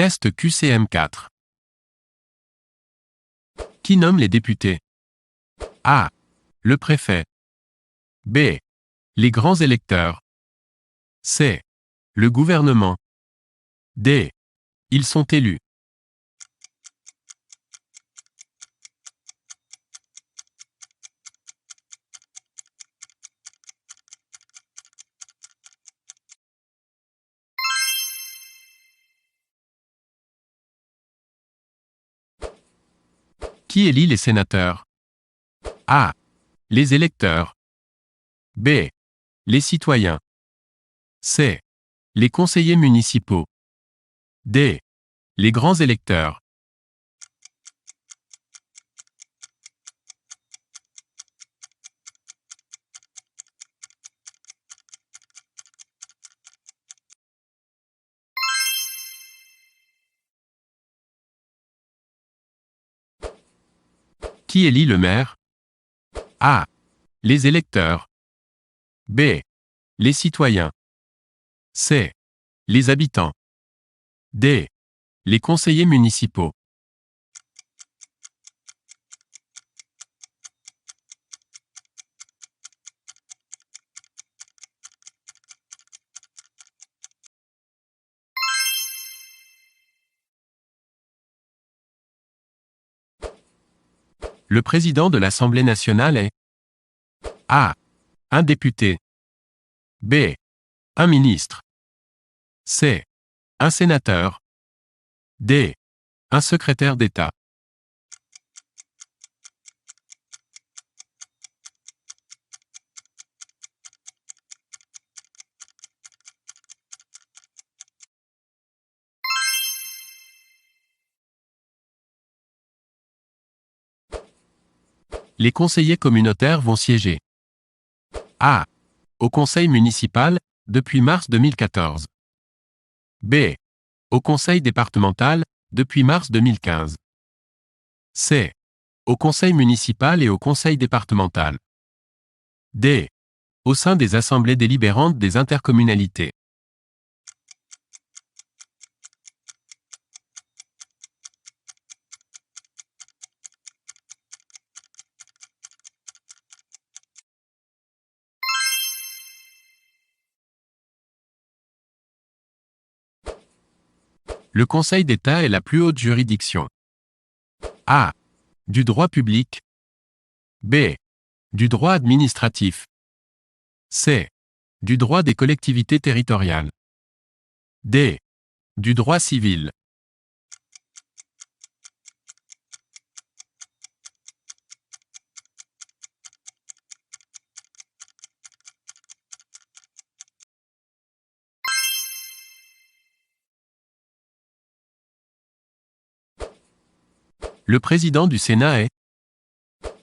Test QCM4. Qui nomme les députés? A. Le préfet. B. Les grands électeurs. C. Le gouvernement. D. Ils sont élus. Qui élit les sénateurs? A. Les électeurs. B. Les citoyens. C. Les conseillers municipaux. D. Les grands électeurs. Qui élit le maire? A. Les électeurs. B. Les citoyens. C. Les habitants. D. Les conseillers municipaux. Le président de l'Assemblée nationale est A. Un député. B. Un ministre. C. Un sénateur. D. Un secrétaire d'État. Les conseillers communautaires vont siéger. A. Au conseil municipal, depuis mars 2014. B. Au conseil départemental, depuis mars 2015. C. Au conseil municipal et au conseil départemental. D. Au sein des assemblées délibérantes des intercommunalités. Le Conseil d'État est la plus haute juridiction. A. Du droit public. B. Du droit administratif. C. Du droit des collectivités territoriales. D. Du droit civil. Le président du Sénat est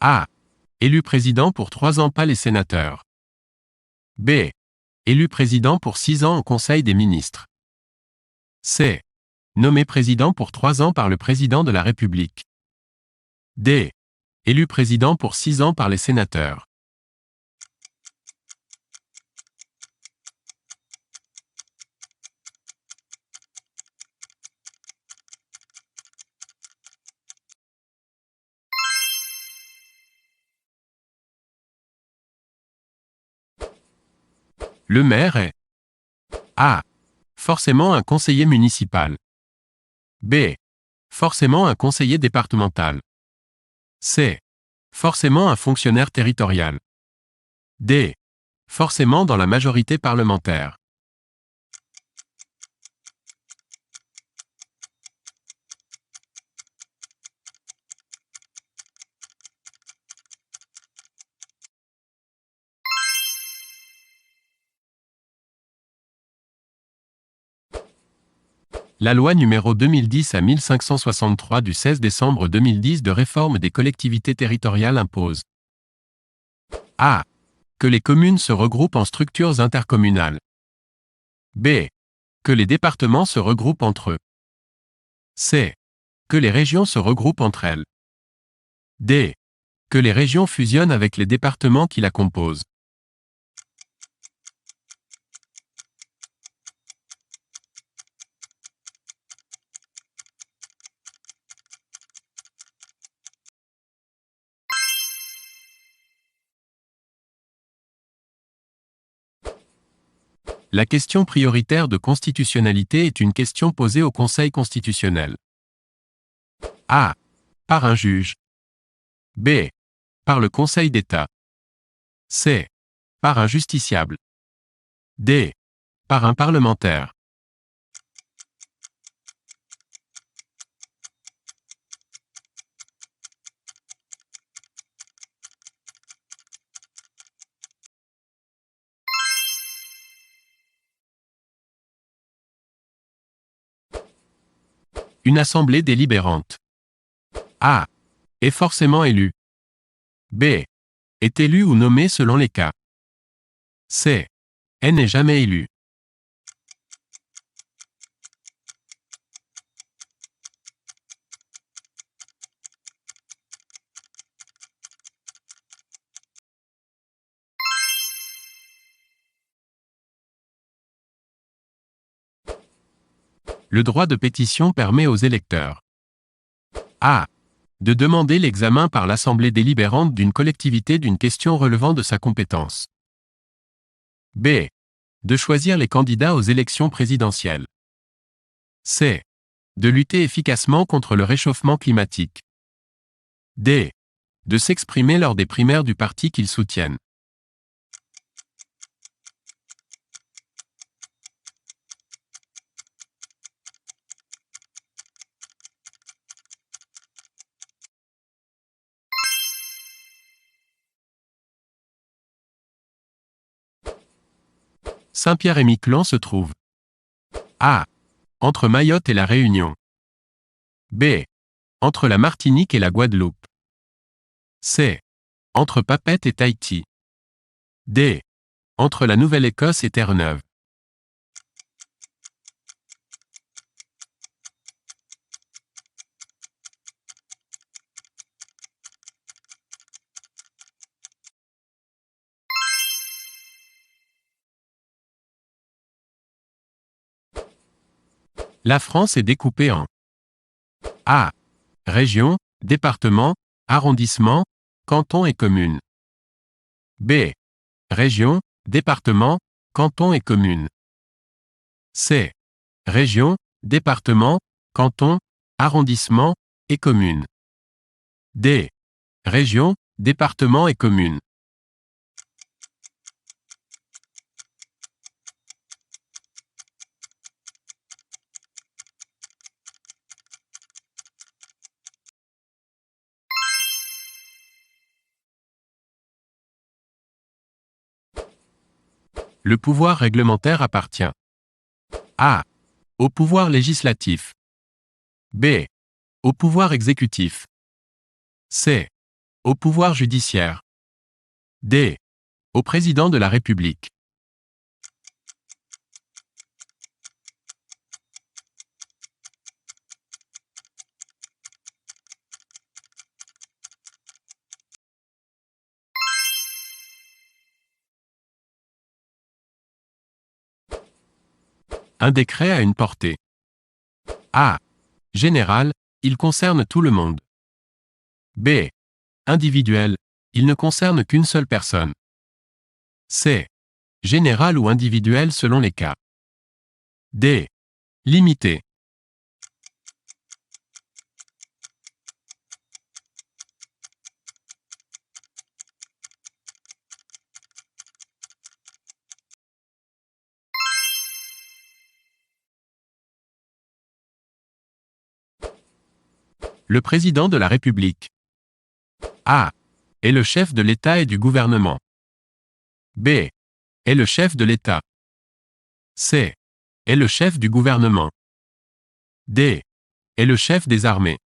A. Élu président pour 3 ans pas les sénateurs. B. Élu président pour 6 ans au Conseil des ministres. C. Nommé président pour 3 ans par le président de la République. D. Élu président pour 6 ans par les sénateurs. Le maire est A. Forcément un conseiller municipal. B. Forcément un conseiller départemental. C. Forcément un fonctionnaire territorial. D. Forcément dans la majorité parlementaire. La loi numéro 2010/1563 du 16 décembre 2010 de réforme des collectivités territoriales impose A. Que les communes se regroupent en structures intercommunales. B. Que les départements se regroupent entre eux. C. Que les régions se regroupent entre elles. D. Que les régions fusionnent avec les départements qui la composent. La question prioritaire de constitutionnalité est une question posée au Conseil constitutionnel. A. Par un juge. B. Par le Conseil d'État. C. Par un justiciable. D. Par un parlementaire. Une assemblée délibérante. A. Est forcément élu. B. Est élu ou nommé selon les cas. C. N'est jamais élu. Le droit de pétition permet aux électeurs A. De demander l'examen par l'assemblée délibérante d'une collectivité d'une question relevant de sa compétence. B. De choisir les candidats aux élections présidentielles. C. De lutter efficacement contre le réchauffement climatique. D. De s'exprimer lors des primaires du parti qu'ils soutiennent. Saint-Pierre-et-Miquelon se trouve A. Entre Mayotte et la Réunion. B. Entre la Martinique et la Guadeloupe. C. Entre Papeete et Tahiti. D. Entre la Nouvelle-Écosse et Terre-Neuve. La France est découpée en A. Région, département, arrondissement, canton et commune. B. Région, département, canton et commune. C. Région, département, canton, arrondissement et commune. D. Région, département et commune. Le pouvoir réglementaire appartient A. Au pouvoir législatif. B. Au pouvoir exécutif. C. Au pouvoir judiciaire. D. Au président de la République. Un décret a une portée A. Général, il concerne tout le monde. B. Individuel, il ne concerne qu'une seule personne. C. Général ou individuel selon les cas. D. Limité. Le président de la République. A. Est le chef de l'État et du gouvernement. B. Est le chef de l'État. C. Est le chef du gouvernement. D. Est le chef des armées.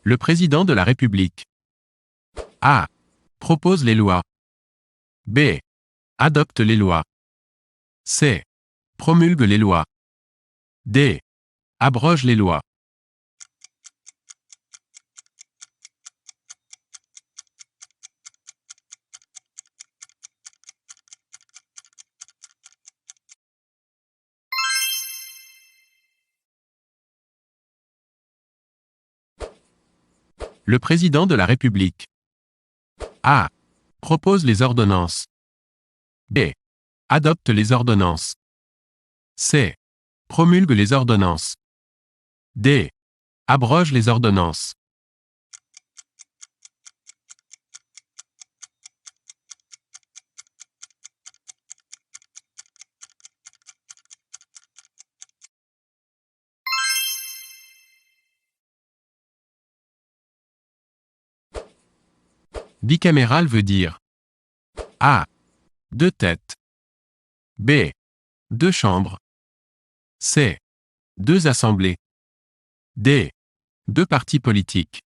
Le président de la République. A. Propose les lois. B. Adopte les lois. C. Promulgue les lois. D. Abroge les lois. Le président de la République. A. Propose les ordonnances. B. Adopte les ordonnances. C. Promulgue les ordonnances. D. Abroge les ordonnances. Bicaméral veut dire A. Deux têtes. B. Deux chambres. C. Deux assemblées. D. Deux partis politiques.